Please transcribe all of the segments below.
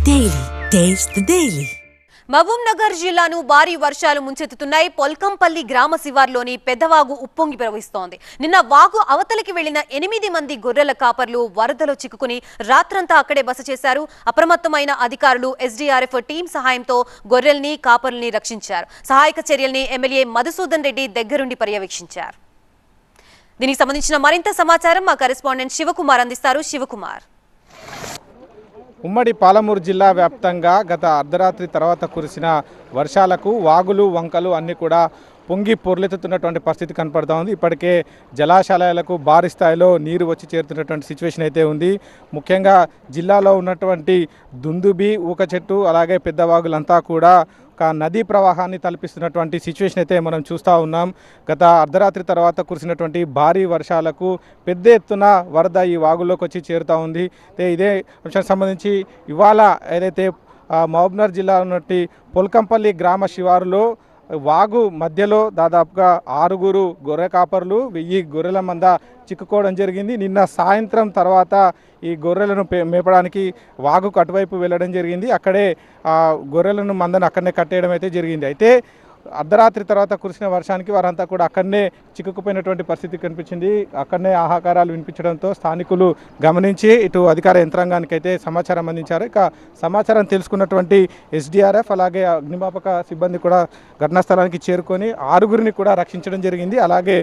Daily. Taste the Daily. Mahabub Nagar జిల్లాను భారీ వర్షాలు ముంచెత్తుతున్నాయి. పొల్కంపల్లి గ్రామ శివార్లోని పెద్దవాగు ఉప్పొంగి ప్రవహిస్తోంది. నిన్న వాగు అవతలికి వెళ్లిన 8 మంది గొర్రెల కాపర్లు వరదలో చిక్కుకుని రాత్రంతా అక్కడే బస చేశారు. అప్రమత్తమైన అధికారులు ఎస్డీఆర్ఎఫ్ టీం సహాయంతో గొర్రెల్ని కాపర్లని రక్షించారు. సహాయక చర్యల్ని ఎమ్మెల్యే మధుసూదన్ రెడ్డి దగ్గరుండి పర్యవేక్షించారు. దీనికి సంబంధించిన మరింత సమాచారం మా కరెస్పాండెంట్ శివకుమార్ అందిస్తారు. శివకుమార్, ఉమ్మడి పాలమూరు జిల్లా వ్యాప్తంగా గత అర్ధరాత్రి తర్వాత కురిసిన వర్షాలకు వాగులు వంకలు అన్నీ కూడా పొంగి పొర్లెత్తుతున్నటువంటి పరిస్థితి కనపడుతూ ఉంది. ఇప్పటికే జలాశయాలకు భారీ స్థాయిలో నీరు వచ్చి చేరుతున్నటువంటి సిచ్యువేషన్ అయితే ఉంది. ముఖ్యంగా జిల్లాలో ఉన్నటువంటి దుందుబి, ఊక చెట్టు, అలాగే పెద్ద వాగులంతా కూడా ఒక నదీ ప్రవాహాన్ని తలపిస్తున్నటువంటి సిచ్యువేషన్ అయితే మనం చూస్తూ ఉన్నాం. గత అర్ధరాత్రి తర్వాత కురిసినటువంటి భారీ వర్షాలకు పెద్ద ఎత్తున వరద ఈ వాగులోకి వచ్చి చేరుతూ ఉంది. ఇదే అంశానికి సంబంధించి ఇవాళ ఏదైతే మహబూబ్నగర్ జిల్లా ఉన్నటువంటి పొల్కంపల్లి గ్రామ శివారులో వాగు మధ్యలో దాదాపుగా 6 గొర్రె కాపర్లు 1000 గొర్రెల మంద చిక్కుకోవడం జరిగింది. నిన్న సాయంత్రం తర్వాత ఈ గొర్రెలను మేపడానికి వాగుకు అటువైపు వెళ్ళడం జరిగింది. అక్కడే గొర్రెలను మందను అక్కడనే కట్టేయడం అయితే జరిగింది. అయితే అర్ధరాత్రి తర్వాత కురిసిన వర్షానికి వారంతా కూడా అక్కడనే చిక్కుకుపోయినటువంటి పరిస్థితి కనిపించింది. అక్కడనే ఆహాకారాలు వినిపించడంతో స్థానికులు గమనించి ఇటు అధికార యంత్రాంగానికి అయితే సమాచారం అందించారు. ఇక సమాచారం తెలుసుకున్నటువంటి ఎస్డీఆర్ఎఫ్ అలాగే అగ్నిమాపక సిబ్బంది కూడా ఘటనా స్థలానికి చేరుకొని 6 కూడా రక్షించడం జరిగింది. అలాగే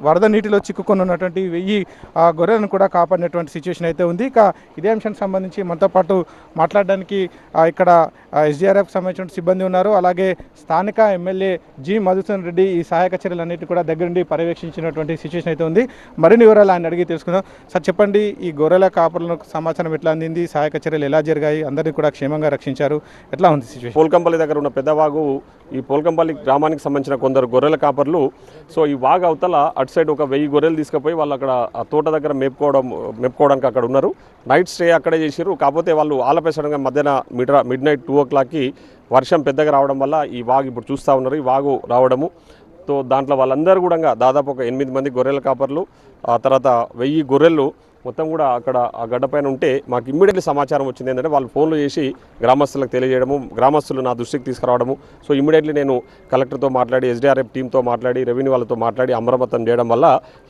వరద నీటిలో చిక్కుకొని ఉన్నటువంటి 1000 గొర్రెలను కూడా కాపాడినటువంటి సిచ్యువేషన్ అయితే ఉంది. ఇక ఇదే అంశానికి సంబంధించి మనతో పాటు మాట్లాడడానికి ఇక్కడ ఎస్డీఆర్ఎఫ్ సంబంధించిన సిబ్బంది ఉన్నారు. అలాగే స్థానిక ఎమ్మెల్యే జి మధుసూదన్ రెడ్డి ఈ సహాయక చర్యలన్నిటి కూడా దగ్గరుండి పర్యవేక్షించినటువంటి సిచ్యువేషన్ అయితే ఉంది. మరిన్ని వివరాలు ఆయన అడిగి తెలుసుకుందాం. సార్ చెప్పండి, ఈ గొర్రెల కాపర్లకు సమాచారం ఎట్లా అందింది, సహాయక చర్యలు ఎలా జరిగాయి, అందరినీ కూడా క్షేమంగా రక్షించారు, ఎట్లా ఉంది సిచ్యువేషన్? పోల్కంపల్లి దగ్గర ఉన్న పెద్దవాగు, ఈ పోల్కంపల్లి గ్రామానికి సంబంధించిన కొందరు గొర్రెల కాపర్లు సో ఈ వాగు అవతల అటు సైడ్ ఒక 1000 గొర్రెలు తీసుకుపోయి వాళ్ళు అక్కడ ఆ తోట దగ్గర మేపుకోవడానికి అక్కడ ఉన్నారు. నైట్ స్టే అక్కడే చేసారు. కాకపోతే వాళ్ళు ఆలపేసడంగా మధ్యాహ్నం మిడ్ నైట్ 2 o'clockకి వర్షం పెద్దగా రావడం వల్ల ఈ వాగు ఇప్పుడు చూస్తూ ఉన్నారు. ఈ వాగు రావడము తో దాంట్లో వాళ్ళందరూ కూడా దాదాపు ఒక 8 మంది గొర్రెల కాపర్లు, ఆ తర్వాత 1000 గొర్రెలు మొత్తం కూడా అక్కడ ఆ గడ్డపైన ఉంటే మాకు ఇమ్మీడియట్లీ సమాచారం వచ్చింది. ఏంటంటే వాళ్ళు ఫోన్లు చేసి గ్రామస్తులకు తెలియజేయడము, గ్రామస్తులు నా దృష్టికి తీసుకురావడము. సో ఇమ్మీడియట్లీ నేను కలెక్టర్తో మాట్లాడి, ఎస్డీఆర్ఎఫ్ టీంతో మాట్లాడి, రెవెన్యూ వాళ్ళతో మాట్లాడి అమరమతం చేయడం వల్ల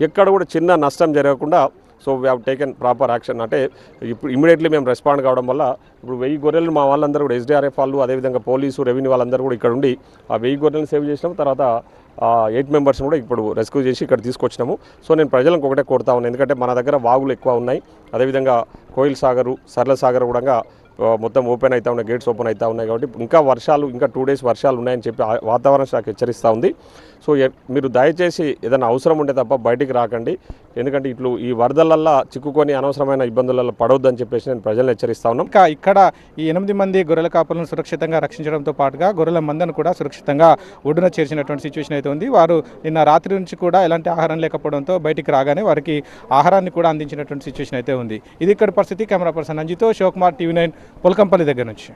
ఎక్కడ కూడా చిన్న నష్టం జరగకుండా so we have taken proper action. అంటే ఇప్పుడు ఇమీడియట్లీ మేము రెస్పాండ్ కావడం వల్ల ఇప్పుడు 1000 గొర్రెలు మా వాళ్ళందరూ కూడా ఎస్డీఆర్ఎఫ్ వాళ్ళు, అదేవిధంగా పోలీసు, రెవెన్యూ వాళ్ళందరూ కూడా ఇక్కడ ఉండి ఆ 1000 గొర్రెలను సేవ్ చేసినాం. తర్వాత 8 మెంబర్స్ని కూడా ఇప్పుడు రెస్క్యూ చేసి ఇక్కడ తీసుకొచ్చినాము. సో నేను ప్రజలకు ఒకటే కోరుతా ఉన్నాను, ఎందుకంటే మన దగ్గర వాగులు ఎక్కువ ఉన్నాయి. అదేవిధంగా కోయిల్ సాగరు, సరళ సాగర్ కూడా మొత్తం ఓపెన్ అవుతా ఉన్నాయి, గేట్స్ ఓపెన్ అవుతా ఉన్నాయి. కాబట్టి ఇంకా 2 days వర్షాలు ఉన్నాయని చెప్పి వాతావరణ శాఖ హెచ్చరిస్తూ ఉంది. సో మీరు దయచేసి ఏదైనా అవసరం ఉంటే తప్ప బయటికి రాకండి, ఎందుకంటే ఇట్లు ఈ వరదలల్లో చిక్కుకొని అనవసరమైన ఇబ్బందులలో పడవద్దని చెప్పేసి నేను ప్రజలను హెచ్చరిస్తా ఉన్నాం. ఇంకా ఇక్కడ ఈ 8 మంది గొర్రెల కాపర్లను సురక్షితంగా రక్షించడంతో పాటుగా గొర్రెల మందను కూడా సురక్షితంగా ఒడ్డున చేర్చినటువంటి సిచ్యువేషన్ అయితే ఉంది. వారు నిన్న రాత్రి నుంచి కూడా ఎలాంటి ఆహారం లేకపోవడంతో బయటికి రాగానే వారికి ఆహారాన్ని కూడా అందించినటువంటి సిచ్యువేషన్ అయితే ఉంది. ఇది ఇక్కడ పరిస్థితి. Camera person అంజితో, Shivakumar, TV9 Polkampalli దగ్గర నుంచి.